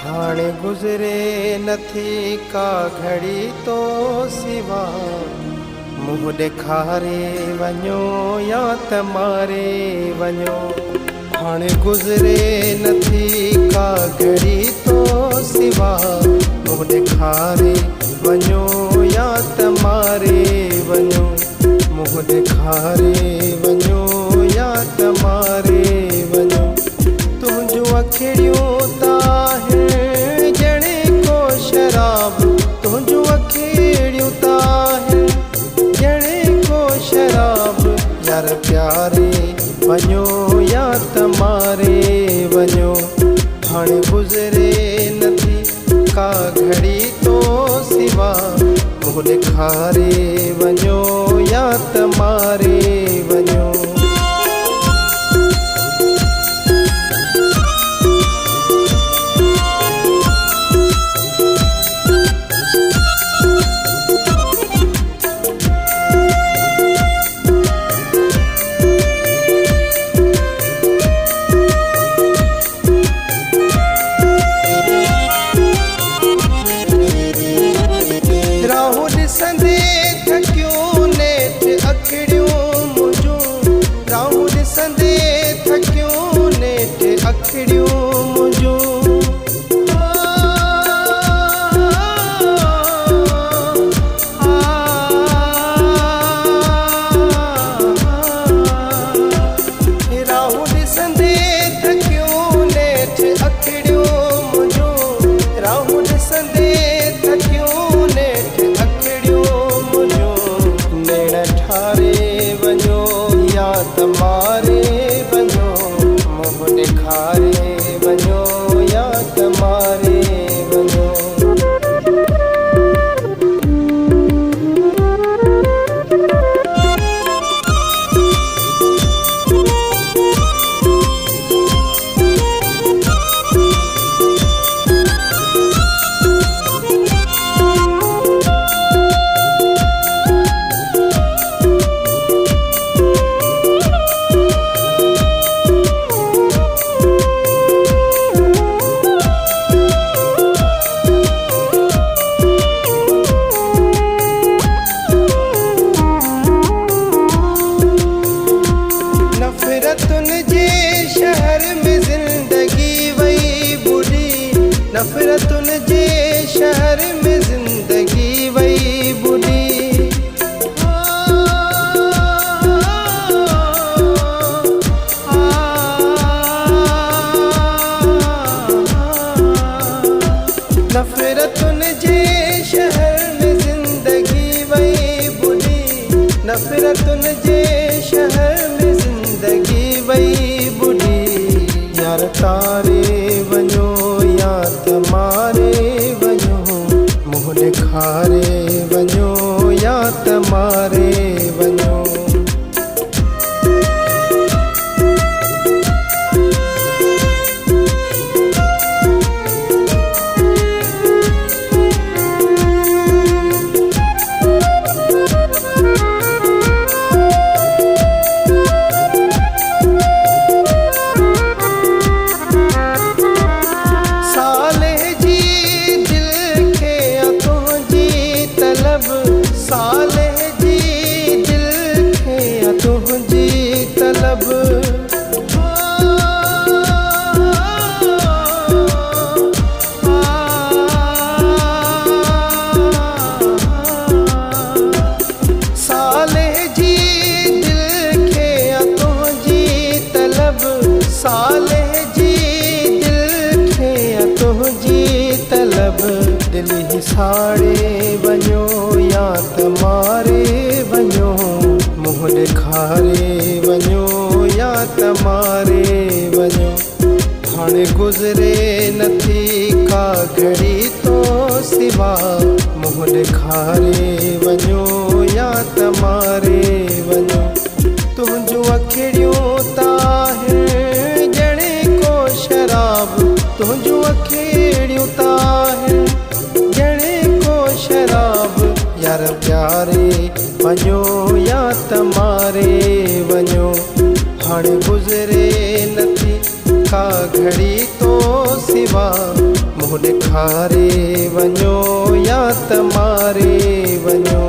हाणे गुज़रे नथी का घड़ी तो सिवा मुँह ॾेखारे वञो या त मारे वञो। हाणे गुज़रे नथी का घड़ी तो सिवा मुँह ॾेखारे वञो या त मारे वञो। मुँह ॾेखारे वञो या त मारे वञो। तुंहिंजूं अखिड़ियूं ताहिनि ॼणे को शराब, तुंहिंजूं अखिड़ियूं ताहिनि ॼणे को शराब। यार प्यारे वञो या त मारे वञो। हाणे गुज़रे नथी का घड़ी तो सिवा मुँह ॾेखारे वञो या त मारे वञो। राहूं ॾिसंदे थकियूं नेठि अखिड़ियूं मुंहिंजूं, राहूं ॾिसंदे थकियूं नेठि अखिड़ियूं मुंहिंजूं। राहूं ॾिसंदे थकियूं नेठि अखिड़ियूं मुंहिंजूं, राहूं ॾिसंदे थकियूं नेठि अखिड़ियूं मुंहिंजूं। नेण ठारे वञो या त मारे वञो। मुँह ॾेखारे वञो या त मारे वञो। नफ़रतुनि जे शहर में ज़िंदगी वई बुरी, नफ़रतुनि जे शहर में ज़िंदगी वई बुरी। नफ़रतुनि जे शहर में ज़िंदगी वई बुरी, नफ़रतुनि जे शहर में ज़िंदगी वई बुरी। यार तारे वञो या त मारे वञो। मुँह ॾेखारे वञो या त मारे वञो। साले जी दिल खे तुंहिंजी तलब। साले जी दिल खे तुंहिंजी तलब, साले जी दिल खे तुंहिंजी तलब। दिल ही साड़े वञो या त मारे वञो। मुँह ॾेखारे वञो या त मारे वञो। हाणे गुज़रे नथी का घड़ी तो सिवा मुँह ॾेखारे वञो या त मारे वञो। तुंहिंजूं अखिड़ियूं ताहिनि ॼणे को शराब, तुंहिंजूं अखिड़ियूं ताहिनि ॼणे को शराब। यार प्यारे वञो या त मारे वञो। हाणे गुज़रे नथी का घड़ी तो सिवा मुंह ॾेखारे वञो या त मारे वञो।